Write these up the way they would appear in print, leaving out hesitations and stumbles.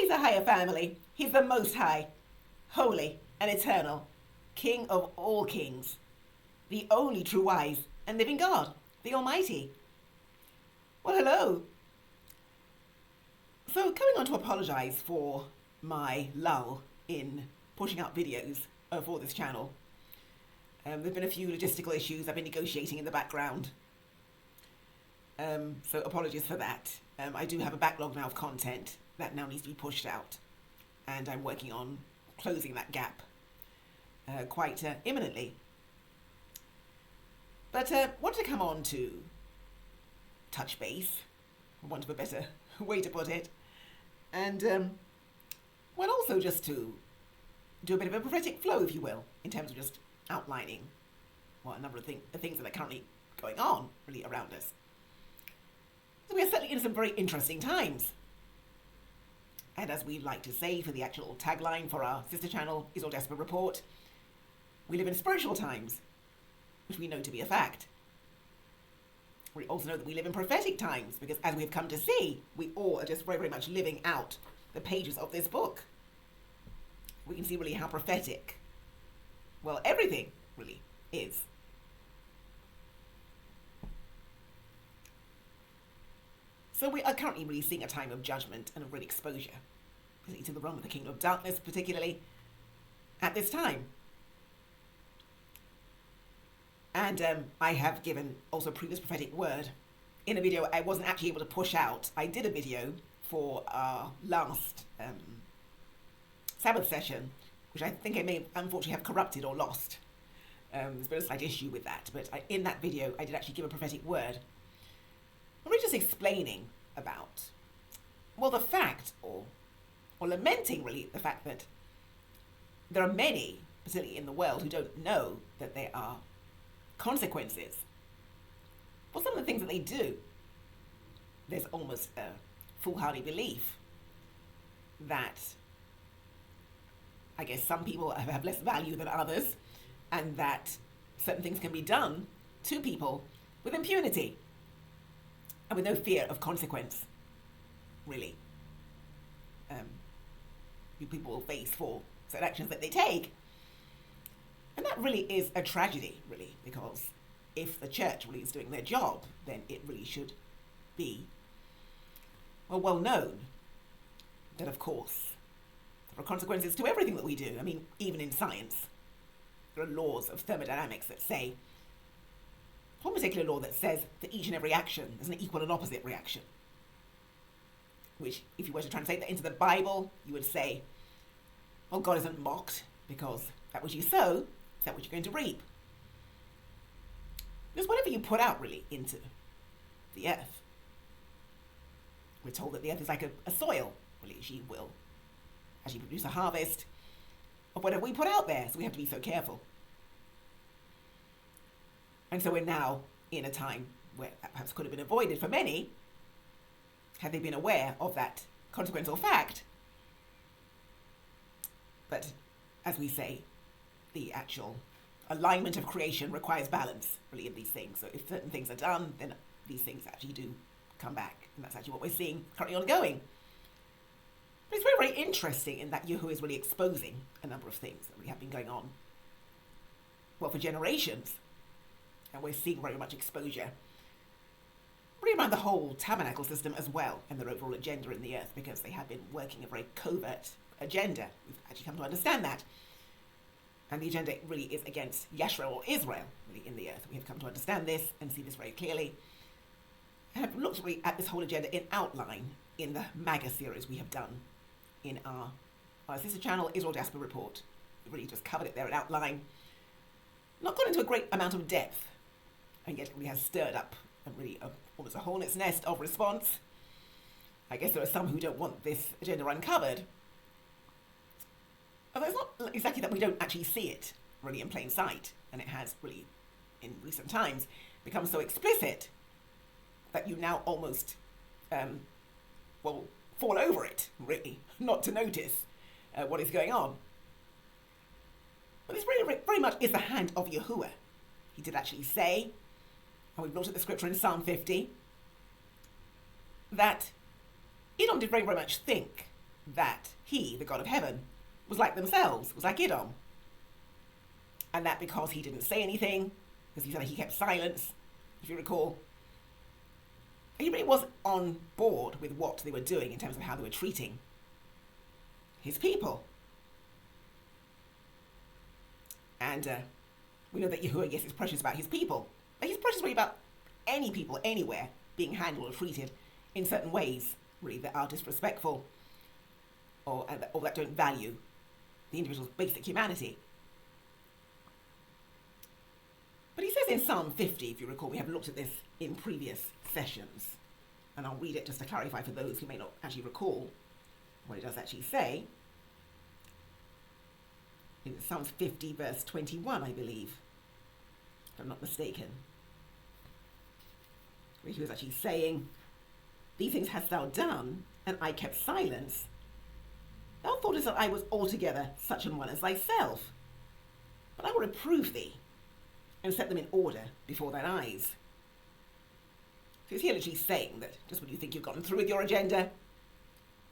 He's a higher family. He's the Most High, holy and eternal, King of all kings, the only true wise and living God, the Almighty. Well, hello. So, coming on to apologise for my lull in pushing out videos for this channel. There have been a few logistical issues I've been negotiating in the background. So apologies for that. I do have a backlog now of content that now needs to be pushed out. And I'm working on closing that gap quite imminently. But wanted to come on to touch base, for want of a better way to put it. And well, also just to do a bit of a prophetic flow, if you will, in terms of just outlining a number of the things that are currently going on really around us. So we are certainly in some very interesting times. And as we like to say for the actual tagline for our sister channel, Israel Desperate Report, we live in spiritual times, which we know to be a fact. We also know that we live in prophetic times, because as we have come to see, we all are just very, very much living out the pages of this book. We can see really how prophetic, well, everything really is. So we are currently really seeing a time of judgment and of great exposure, to the realm of the kingdom of darkness, particularly at this time. And I have given also a previous prophetic word in a video I wasn't actually able to push out. I did a video for our last Sabbath session, which I think I may unfortunately have corrupted or lost. There's been a slight issue with that, but in that video I did actually give a prophetic word. I'm really just explaining about, well, the fact, or lamenting really, the fact that there are many, particularly in the world, who don't know that there are consequences for some of the things that they do. There's almost a foolhardy belief that, I guess, some people have less value than others, and that certain things can be done to people with impunity and with no fear of consequence, really. People will face for certain actions that they take. And that really is a tragedy, really, because if the church really is doing their job, then it really should be, well known that, of course, there are consequences to everything that we do. I mean, even in science, there are laws of thermodynamics that say, one particular law that says for each and every action, there's an equal and opposite reaction. Which, if you were to translate that into the Bible, you would say, well, God isn't mocked, because that which you sow, is that which you're going to reap. Because whatever you put out, really, into the earth, we're told that the earth is like a soil, really. She will actually produce a harvest of whatever we put out there, so we have to be so careful. And so we're now in a time where that perhaps could have been avoided for many, had they been aware of that consequential fact. But as we say, the actual alignment of creation requires balance, really, in these things. So if certain things are done, then these things actually do come back. And that's actually what we're seeing currently ongoing. But it's very, very interesting in that Yahuwah is really exposing a number of things that really have been going on, well, for generations. And we're seeing very much exposure really around the whole tabernacle system as well, and their overall agenda in the earth, because they have been working a very covert agenda. We've actually come to understand that. And the agenda really is against Yashra, or Israel, really, in the earth. We have come to understand this and see this very clearly. And have looked really at this whole agenda in outline in the MAGA series we have done in our sister channel, Israel Desperate Report. We really just covered it there in outline. Not gone into a great amount of depth, and yet it really has stirred up really almost a hornet's nest of response. I guess there are some who don't want this agenda uncovered. Although it's not exactly that we don't actually see it really in plain sight, and it has really, in recent times, become so explicit that you now almost, fall over it, really, not to notice what is going on. But this really very much is the hand of Yahuwah. He did actually say, and we've looked at the scripture in Psalm 50, that Edom did very, very much think that he, the God of heaven, was like themselves, was like Edom. And that because he didn't say anything, because he said he kept silence, if you recall, he really was on board with what they were doing in terms of how they were treating his people. And we know that Yahuwah, yes, is precious about his people, but he's precious really about any people, anywhere, being handled or treated in certain ways, really, that are disrespectful or that don't value the individual's basic humanity. But he says in Psalm 50, if you recall, we have looked at this in previous sessions, and I'll read it just to clarify for those who may not actually recall what it does actually say. In Psalms 50, verse 21, I believe, if I'm not mistaken, where he was actually saying, "These things hast thou done, and I kept silence. Thou thoughtest that I was altogether such an one as thyself. But I will reprove thee, and set them in order before thine eyes." So he's here literally saying that just when you think you've gotten through with your agenda,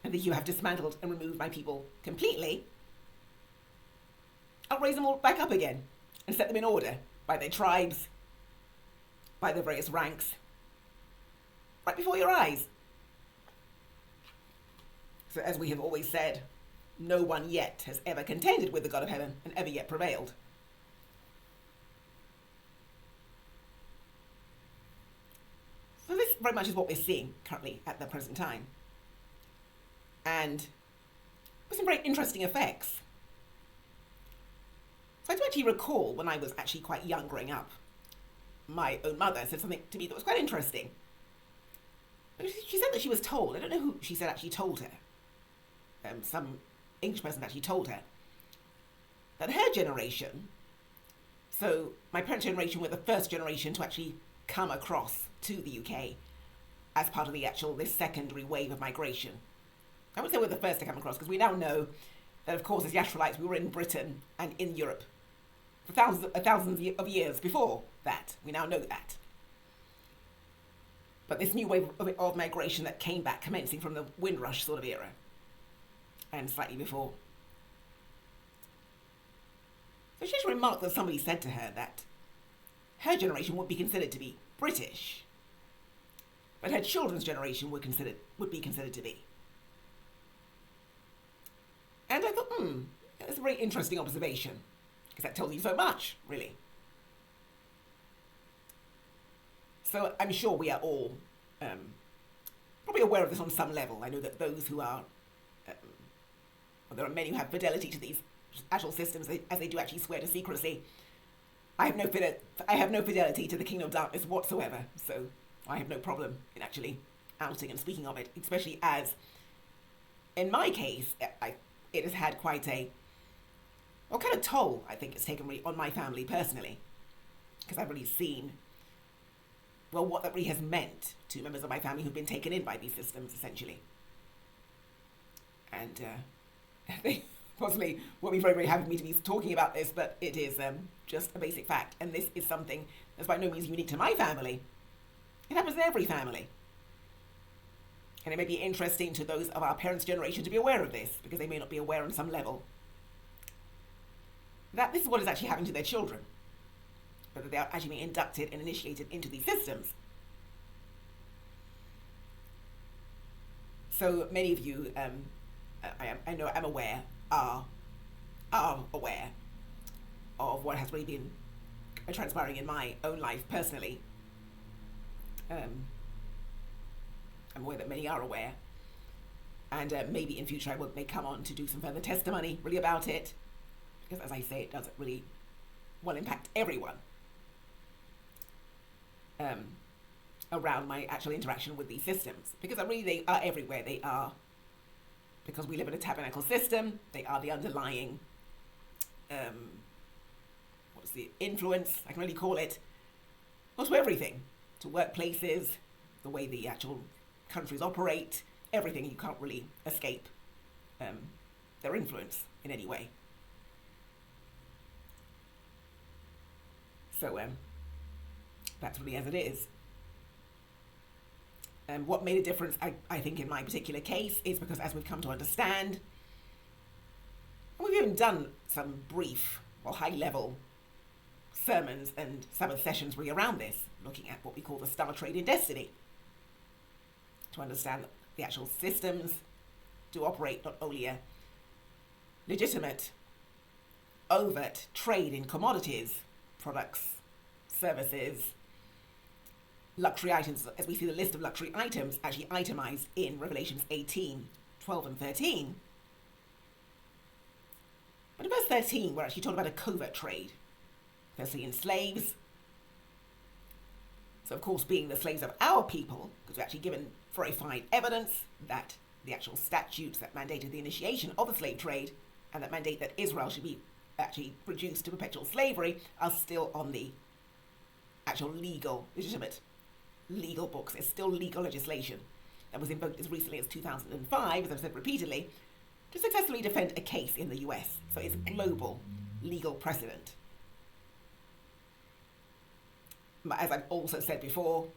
and that you have dismantled and removed my people completely, I'll raise them all back up again and set them in order by their tribes, by their various ranks, right before your eyes. So as we have always said, no one yet has ever contended with the God of heaven and ever yet prevailed. So this very much is what we're seeing currently at the present time. And with some very interesting effects. So I do actually recall when I was actually quite young growing up, my own mother said something to me that was quite interesting. She said that she was told, I don't know who she said actually told her, some English person actually told her, that her generation, so my parents' generation were the first generation to actually come across to the UK as part of this secondary wave of migration. I would say we're the first to come across, because we now know that, of course, as Yashraelites, we were in Britain and in Europe for thousands of years before that. We now know that. But this new wave of migration that came back, commencing from the Windrush sort of era, and slightly before. So she just remarked that somebody said to her that her generation would be considered to be British, but her children's generation would be considered to be. And I thought, that's a very interesting observation, because that tells you so much, really. So I'm sure we are all probably aware of this on some level. I know that those who are, there are many who have fidelity to these actual systems, as they do actually swear to secrecy. I have no fidelity to the kingdom of darkness whatsoever, so I have no problem in actually outing and speaking of it, especially as, in my case, it has had quite a kind of toll, I think, it's taken really on my family personally, because I've really seen, what that really has meant to members of my family who've been taken in by these systems, essentially. And they possibly won't be very, very happy for me to be talking about this, but it is just a basic fact. And this is something that's by no means unique to my family. It happens in every family. And it may be interesting to those of our parents' generation to be aware of this, because they may not be aware on some level that this is what is actually happening to their children, whether they are actually being inducted and initiated into these systems. So many of you, I'm aware, are aware of what has really been transpiring in my own life personally. I'm aware that many are aware, and maybe in future I may come on to do some further testimony really about it, because as I say, it doesn't really impact everyone around my actual interaction with these systems, because really they are everywhere. They are, because we live in a tabernacle system, they are the underlying what's the influence, I can really call it, well, to everything, to workplaces, the way the actual countries operate, everything. You can't really escape their influence in any way. So that's really as it is. What made a difference, I think, in my particular case is because as we've come to understand, and we've even done some brief or high-level sermons and Sabbath sessions really around this, looking at what we call the star trade in destiny, to understand that the actual systems do operate not only a legitimate, overt trade in commodities, products, services, luxury items, as we see the list of luxury items actually itemized in Revelations 18, 12 and 13. But in verse 13, we're actually talking about a covert trade, firstly in slaves. So of course, being the slaves of our people, because we're actually given verified evidence that the actual statutes that mandated the initiation of the slave trade and that mandate that Israel should be actually reduced to perpetual slavery are still on the actual legal, legitimate legal books. It's still legal legislation that was invoked as recently as 2005, as I've said repeatedly, to successfully defend a case in the US. So it's global legal precedent. But as I've also said before,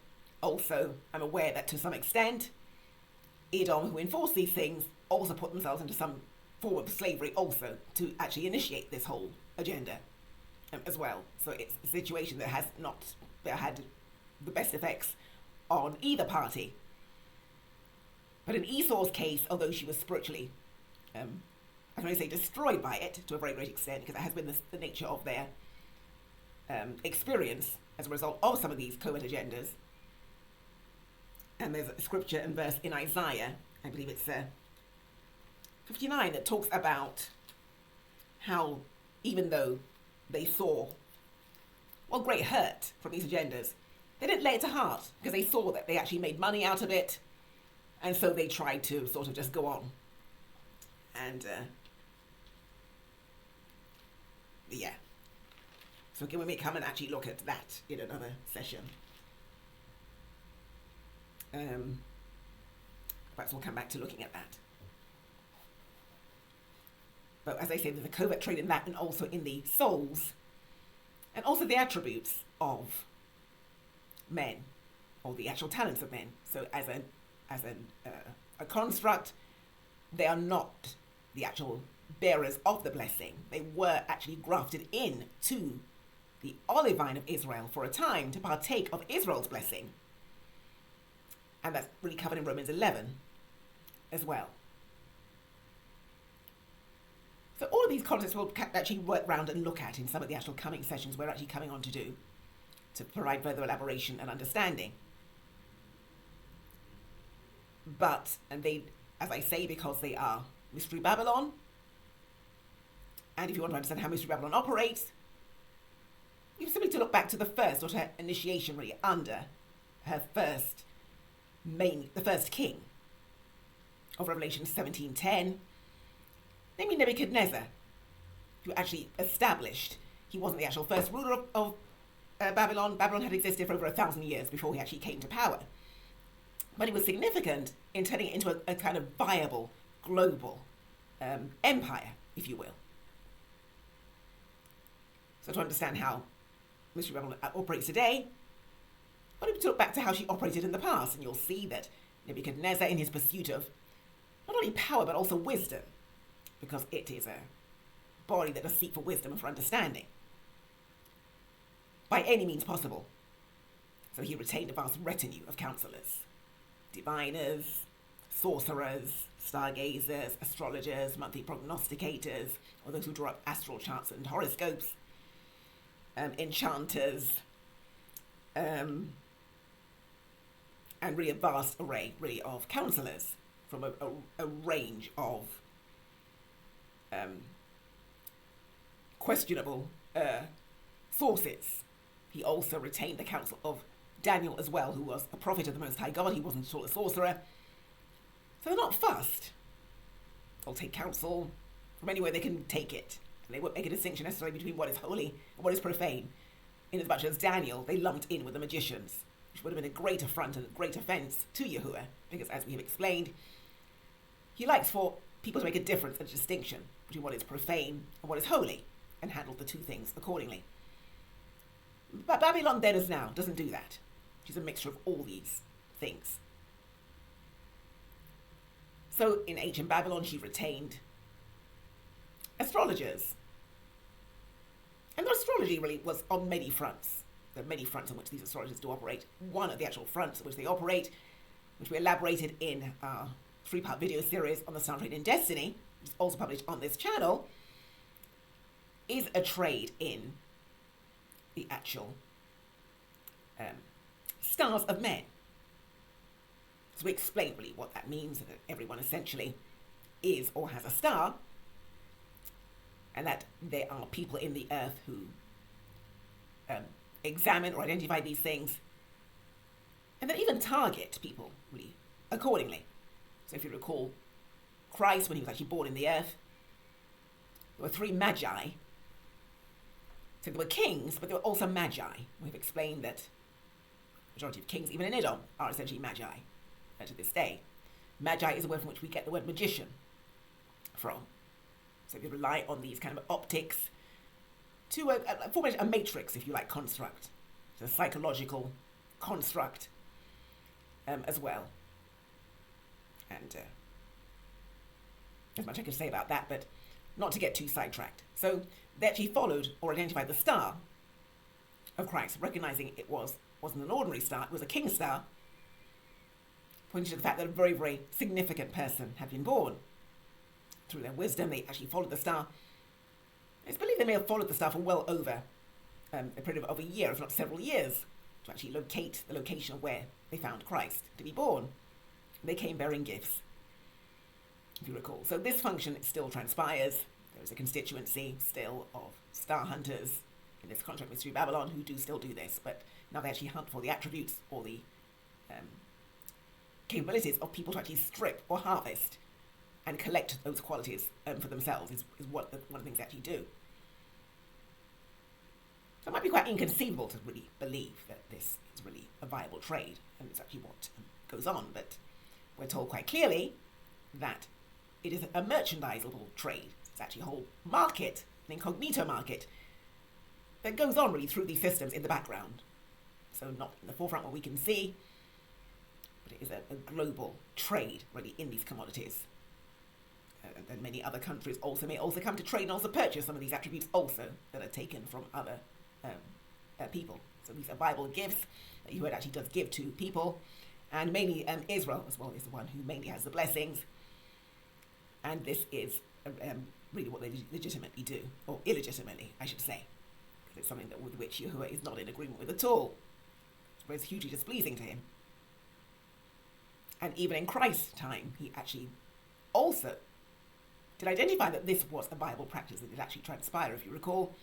also I'm aware that to some extent, Edom, who enforce these things, also put themselves into some form of slavery also to actually initiate this whole agenda as well. So it's a situation that has not had the best effects on either party. But in Esau's case, although she was spiritually, I'm going to say destroyed by it to a very great extent, because that has been the nature of their experience as a result of some of these covert agendas. And there's a scripture and verse in Isaiah, I believe it's 59, that talks about how even though they saw, well, great hurt from these agendas, they didn't lay it to heart because they saw that they actually made money out of it, and so they tried to sort of just go on. And yeah. So again, we may come and actually look at that in another session. Perhaps we'll come back to looking at that. But as I say, there's a covert trade in that, and also in the souls, and also the attributes of men, or the actual talents of men. So as a construct, they are not the actual bearers of the blessing. They were actually grafted in to the olive vine of Israel for a time to partake of Israel's blessing. And that's really covered in Romans 11 as well. So all of these concepts we'll actually work round and look at in some of the actual coming sessions we're actually coming on to do, to provide further elaboration and understanding. But, and they, as I say, because they are Mystery Babylon, and if you want to understand how Mystery Babylon operates, you simply to look back to the first, or to her initiation really, under her first the first king of Revelation 17:10, namely Nebuchadnezzar, who actually established he wasn't the actual first ruler of Babylon. Babylon had existed for over 1,000 years before he actually came to power. But he was significant in turning it into a kind of viable global empire, if you will. So to understand how Mystery Babylon operates today, I want to look back to how she operated in the past, and you'll see that Nebuchadnezzar, in his pursuit of not only power but also wisdom, because it is a body that does seek for wisdom and for understanding, by any means possible. So he retained a vast retinue of counselors, diviners, sorcerers, stargazers, astrologers, monthly prognosticators, or those who draw up astral charts and horoscopes, enchanters, and really a vast array really of counselors from a range of questionable sources. He also retained the counsel of Daniel as well, who was a prophet of the Most High God. He wasn't at all a sorcerer. So they're not fussed. They'll take counsel from anywhere they can take it. And they won't make a distinction necessarily between what is holy and what is profane. Inasmuch as Daniel, they lumped in with the magicians, which would have been a great affront and a great offence to Yahuwah, because as we have explained, he likes for people to make a difference, a distinction between what is profane and what is holy, and handle the two things accordingly. But Babylon then as now doesn't do that. She's a mixture of all these things. So in ancient Babylon, she retained astrologers. And the astrology really was on many fronts. There are many fronts on which these astrologers do operate. One of the actual fronts on which they operate, which we elaborated in our 3-part video series on the Star Trade in Destiny, which is also published on this channel, is a trade in the actual stars of men. So we explain really what that means, that everyone essentially is or has a star, and that there are people in the earth who examine or identify these things, and then even target people really accordingly. So if you recall Christ, when he was actually born in the earth, there were 3 magi. So there were kings, but there were also magi. We've explained that the majority of kings, even in Edom, are essentially magi to this day. Magi is a word from which we get the word magician from. So you rely on these kind of optics to formulate a matrix, if you like, construct. So a psychological construct as well. And as much I could say about that, but not to get too sidetracked. So they actually followed or identified the star of Christ, recognizing it wasn't an ordinary star, it was a king's star, pointing to the fact that a very, very significant person had been born. Through their wisdom, they actually followed the star. It's believed they may have followed the star for well over a period of a year, if not several years, to actually locate the location of where they found Christ to be born. They came bearing gifts, if you recall. So this function still transpires. There is a constituency still of star hunters in this contract mystery Babylon who do still do this, but now they actually hunt for the attributes or the capabilities of people to actually strip or harvest and collect those qualities for themselves is one of the things they actually do. So it might be quite inconceivable to really believe that this is really a viable trade, and it's actually what goes on, but we're told quite clearly that it is a merchandisable trade. It's actually a whole market, an incognito market, that goes on really through these systems in the background. So not in the forefront where we can see, but it is a global trade really in these commodities. And many other countries may also come to trade and also purchase some of these attributes also that are taken from other people. So these are Bible gifts that Yahuwah actually does give to people, and mainly Israel as well is the one who mainly has the blessings. And this is really what they legitimately do, or illegitimately, I should say, because it's something that with which Yahuwah is not in agreement with at all. It's hugely displeasing to him. And even in Christ's time, he actually also did identify that this was a Bible practice that did actually transpire. If you recall,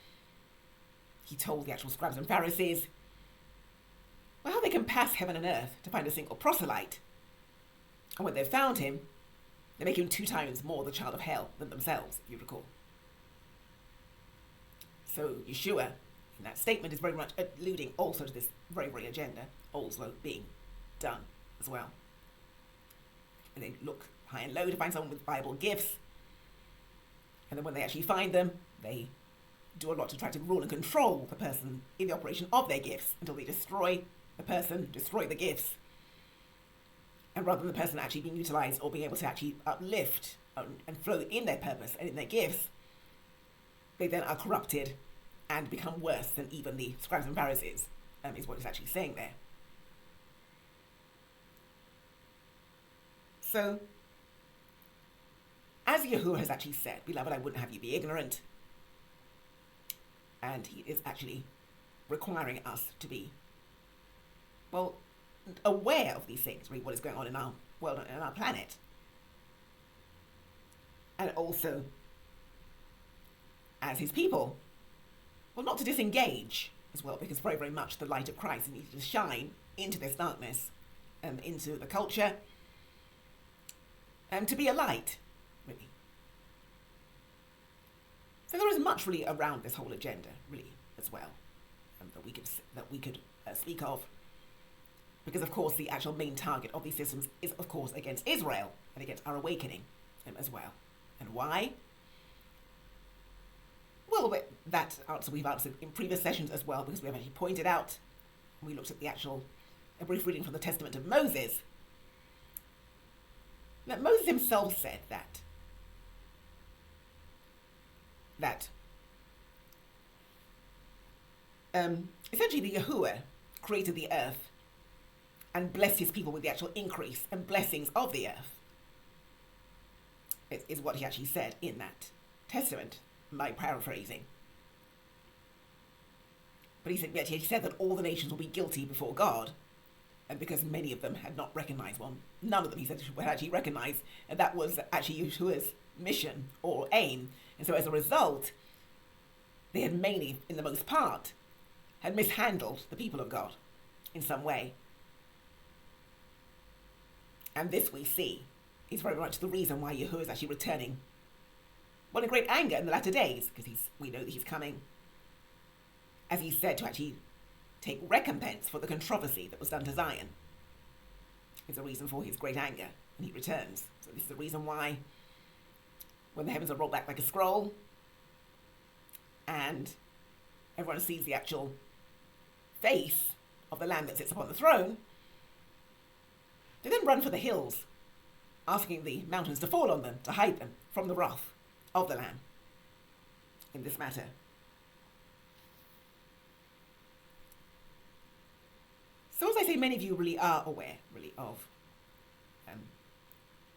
he told the actual scribes and Pharisees, well, how they can pass heaven and earth to find a single proselyte. And when they've found him, they make him 2 times more the child of hell than themselves, if you recall. So Yeshua, in that statement, is very much alluding also to this very, very agenda also being done as well. And they look high and low to find someone with Bible gifts. And then when they actually find them, they do a lot to try to rule and control the person in the operation of their gifts until they destroy the person, destroy the gifts. And rather than the person actually being utilized or being able to actually uplift and flow in their purpose and in their gifts, they then are corrupted and become worse than even the scribes and Pharisees, is what it's actually saying there. So, as Yahuwah has actually said, beloved, I wouldn't have you be ignorant. And he is actually requiring us to be, well, aware of these things, really, what is going on in our world and our planet. And also, as his people, well, not to disengage as well, because very, very much the light of Christ needs to shine into this darkness, into the culture, and to be a light, really. So there is much really around this whole agenda, really, as well, that we could speak of. Because, of course, the actual main target of these systems is, of course, against Israel and against our awakening as well. And why? Well, that answer we've answered in previous sessions as well, because we have actually pointed out, we looked at a brief reading from the Testament of Moses, Now, Moses himself said that essentially the Yahuwah created the earth and blessed his people with the actual increase and blessings of the earth. Is what he actually said in that testament, my paraphrasing. But he said that all the nations will be guilty before God, and because many of them had not recognized one, none of them, he said, would actually recognize that that was actually Yeshua's mission or aim. And so as a result, they had mainly, in the most part, had mishandled the people of God in some way. And this we see is very much the reason why Yahuwah is actually returning, well, in great anger in the latter days, because we know that he's coming, as he said, to actually take recompense for the controversy that was done to Zion. Is the reason for his great anger, and he returns. So this is the reason why, when the heavens are rolled back like a scroll, and everyone sees the actual face of the Lamb that sits upon the throne, they then run for the hills, asking the mountains to fall on them, to hide them from the wrath of the Lamb in this matter. So as I say, many of you really are aware, of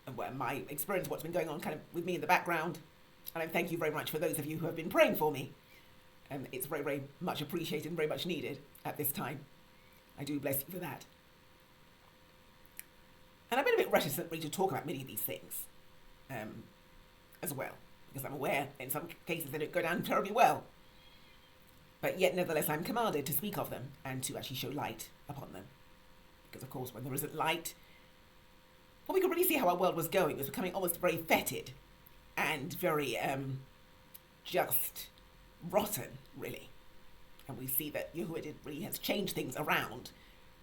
and my experience, what's been going on kind of with me in the background. And I thank you very much for those of you who have been praying for me. It's very, very much appreciated and very much needed at this time. I do bless you for that. And I've been a bit reticent really to talk about many of these things as well, because I'm aware in some cases they don't go down terribly well. But yet, nevertheless, I'm commanded to speak of them and to actually show light upon them. Because, of course, when there isn't light, well, we could really see how our world was going. It was becoming almost very fetid and very just rotten, really. And we see that Yahuwah really has changed things around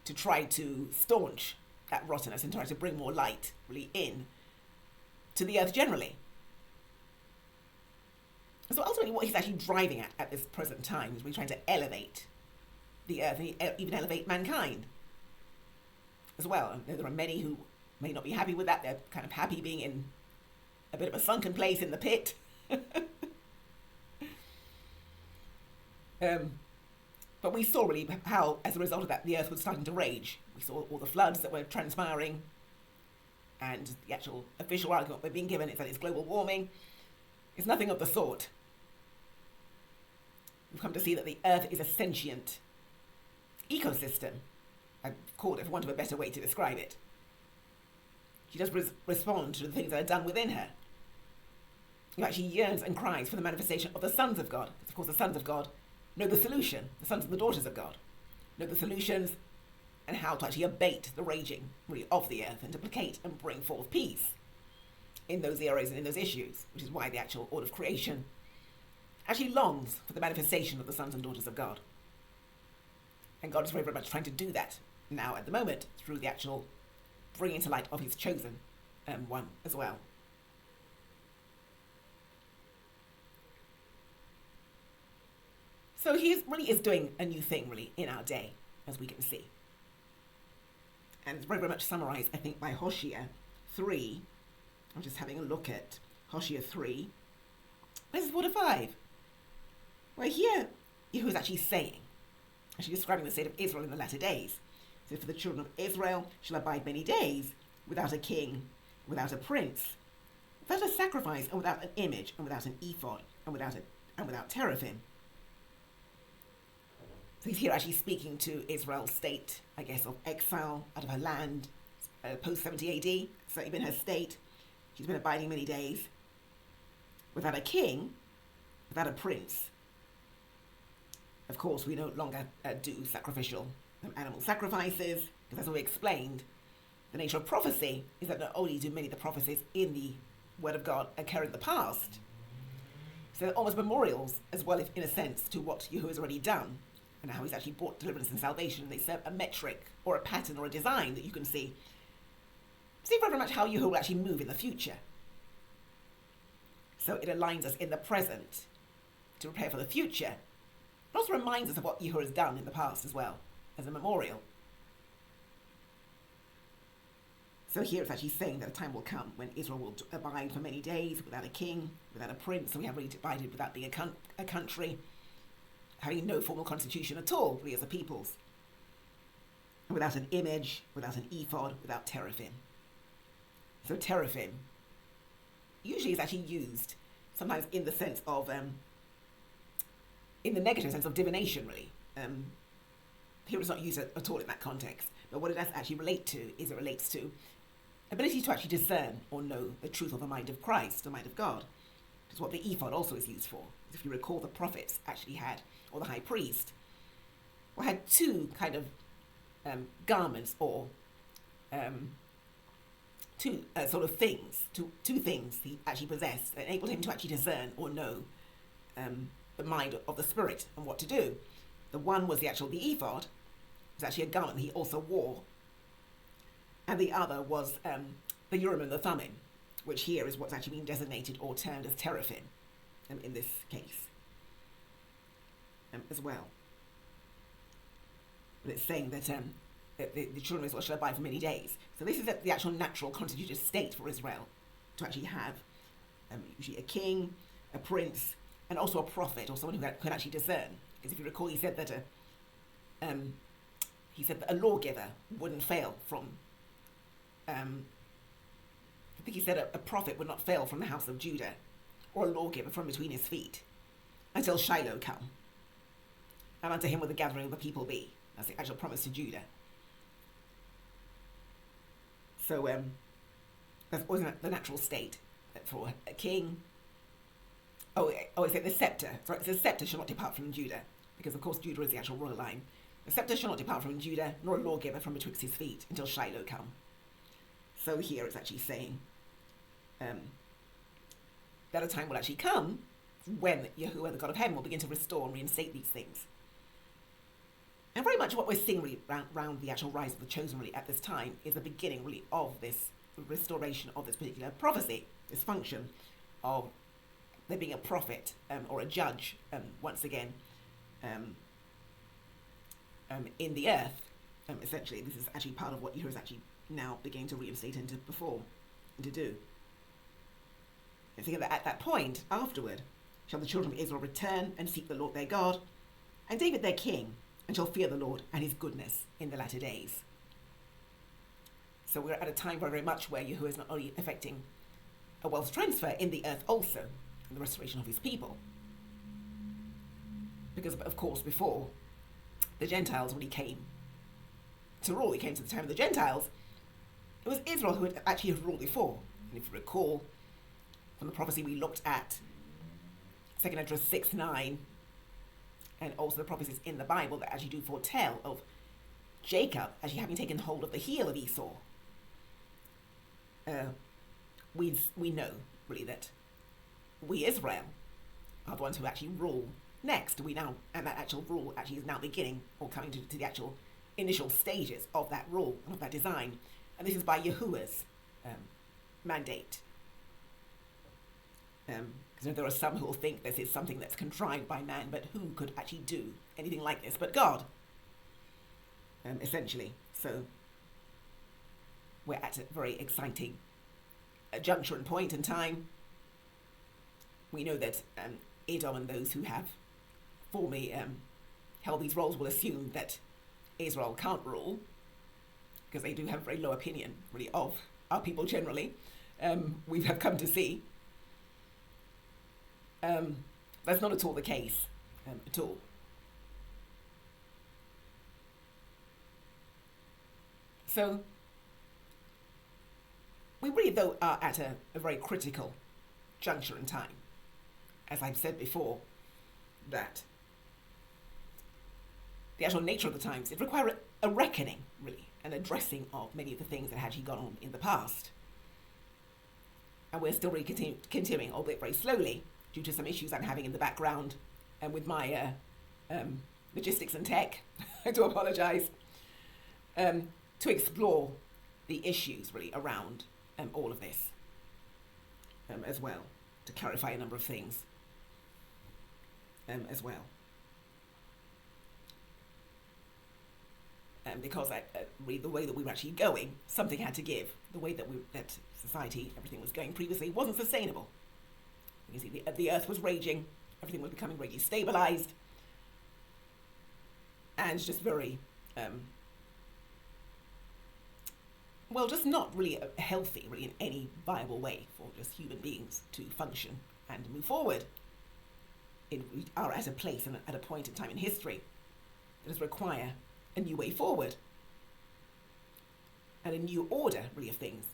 to try to staunch that rottenness and try to bring more light, really, in to the earth generally. So ultimately what he's actually driving at this present time is really trying to elevate the earth and even elevate mankind as well. And there are many who may not be happy with that. They're kind of happy being in a bit of a sunken place in the pit. But we saw really how, as a result of that, the earth was starting to rage. We saw all the floods that were transpiring, and the actual official argument we're being given is that it's global warming. It's nothing of the sort. We've come to see that the earth is a sentient ecosystem. I've called it, for want of a better way to describe it. She does respond to the things that are done within her. Who actually yearns and cries for the manifestation of the sons of God. Because, of course, the sons of God know the solution. The sons and the daughters of God know the solutions and how to actually abate the raging, really, of the earth and to placate and bring forth peace in those areas and in those issues, which is why the actual order of creation actually longs for the manifestation of the sons and daughters of God. And God is very, very much trying to do that now at the moment through the actual bringing to light of his chosen one as well. So he really is doing a new thing, really, in our day, as we can see. And it's very, very much summarized, I think, by Hosea 3. I'm just having a look at Hosea 3. Verses 4 to 5. Where here, Yahuwah is actually saying, actually describing the state of Israel in the latter days. So for the children of Israel shall abide many days without a king, without a prince, without a sacrifice, and without an image, and without an ephod, and without teraphim. So he's here actually speaking to Israel's state, I guess, of exile out of her land, post 70 AD. It's certainly been her state. She's been abiding many days without a king, without a prince. Of course, we no longer do sacrificial animal sacrifices, because as we explained, the nature of prophecy is that not only do many of the prophecies in the Word of God occur in the past, so they're almost memorials as well, if in a sense, to what Yahuwah has already done and how he's actually brought deliverance and salvation. They serve a metric or a pattern or a design that you can see very much how Yahuwah will actually move in the future. So it aligns us in the present to prepare for the future. It also reminds us of what Yahuwah has done in the past as well, as a memorial. So here it's actually saying that a time will come when Israel will abide for many days without a king, without a prince, so we have really divided without being a country, having no formal constitution at all, really, as a peoples, and without an image, without an ephod, without teraphim. So teraphim usually is actually used sometimes in the sense of, in the negative sense of divination, really. Here it's not used at all in that context, but what it does actually relate to is it relates to ability to actually discern or know the truth of the mind of Christ, the mind of God. Which is what the ephod also is used for. If you recall, the prophets actually had, or the high priest, had two kind of garments or two sort of things, two things he actually possessed that enabled him to actually discern or know the mind of the Spirit and what to do. The one was the ephod. It was actually a garment that he also wore. And the other was the Urim and the Thummim, which here is what's actually being designated or termed as teraphim in this case as well. But it's saying that the children of Israel shall abide for many days. So this is the actual natural constituted state for Israel, to actually have usually a king, a prince, and also a prophet, or someone who could actually discern. Because if you recall, he said that a lawgiver wouldn't fail from. I think he said a prophet would not fail from the house of Judah, or a lawgiver from between his feet, until Shiloh come. And unto him will the gathering of the people be. That's the actual promise to Judah. So that wasn't the natural state for a king. It said the scepter. Sorry, the scepter shall not depart from Judah, because of course Judah is the actual royal line. The scepter shall not depart from Judah, nor a lawgiver from betwixt his feet, until Shiloh come. So here it's actually saying that a time will actually come when Yahuwah, the God of heaven, will begin to restore and reinstate these things. And very much what we're seeing really around the actual rise of the chosen really at this time is the beginning really of this restoration of this particular prophecy, this function of there being a prophet or a judge once again in the earth. Essentially, this is actually part of what Yahuwah is actually now beginning to reinstate and to perform and to do. And thinking that at that point, afterward, shall the children of Israel return and seek the Lord their God, and David their king, and shall fear the Lord and his goodness in the latter days. So we're at a time very much where Yahuwah is not only effecting a wealth transfer in the earth also, in the restoration of his people. Because, of course, before the Gentiles, when he came to rule, he came to the time of the Gentiles, it was Israel who had actually ruled before. And if you recall from the prophecy we looked at, 2 Esdras 6:9, and also the prophecies in the Bible that actually do foretell of Jacob actually having taken hold of the heel of Esau, we know really that we Israel are the ones who actually rule next. And that actual rule actually is now beginning or coming to the actual initial stages of that rule and of that design. And this is by Yahuwah's mandate. Because there are some who will think this is something that's contrived by man, but who could actually do anything like this but God? Essentially. So we're at a very exciting juncture and point in time. We know that Edom and those who have formerly held these roles will assume that Israel can't rule, because they do have a very low opinion, really, of our people generally. We have come to see. That's not at all the case, at all. So, we really, though, are at a very critical juncture in time. As I've said before, that the actual nature of the times, it requires a reckoning, really, an addressing of many of the things that had actually gone on in the past. And we're still really continuing, albeit very slowly, due to some issues I'm having in the background and with my logistics and tech. I do apologise. To explore the issues, really, around all of this as well, to clarify a number of things as well. because really the way that we were actually going, something had to give. The way that society, everything was going previously, wasn't sustainable. You can see the earth was raging, everything was becoming really stabilized, and just very, just not really healthy, really in any viable way for just human beings to function and move forward. We are at a place and at a point in time in history that does require a new way forward and a new order, really, of things.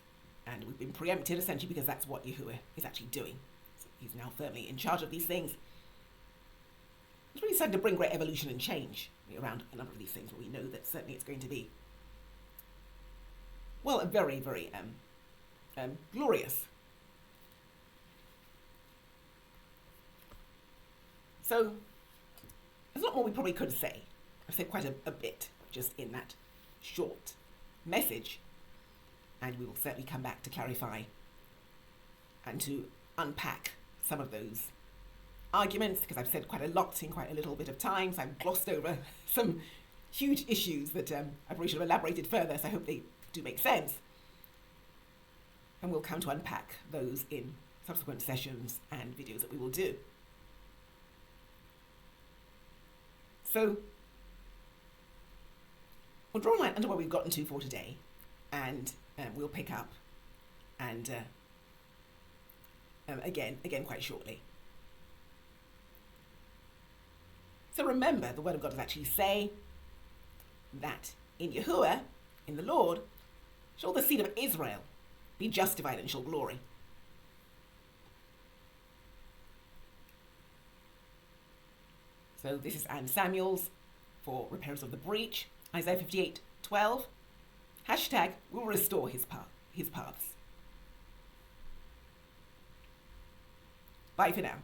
And we've been preempted essentially because that's what Yahuwah is actually doing. So he's now firmly in charge of these things. It's really starting to bring great evolution and change around a number of these things, where we know that certainly it's going to be, a very, very glorious. So there's a lot more we probably could say. I've said quite a bit just in that short message, and we will certainly come back to clarify and to unpack some of those arguments, because I've said quite a lot in quite a little bit of time, so I've glossed over some huge issues that I probably should have elaborated further, so I hope they do make sense. And we'll come to unpack those in subsequent sessions and videos that we will do. So we'll draw a line under where we've gotten to for today, and we'll pick up and again quite shortly. So remember, the Word of God does actually say that in Yahuwah, in the Lord, shall the seed of Israel be justified and shall glory. So this is Anne Samuels for Repairers of the Breach, Isaiah 58:12. Hashtag will restore his paths. Bye for now.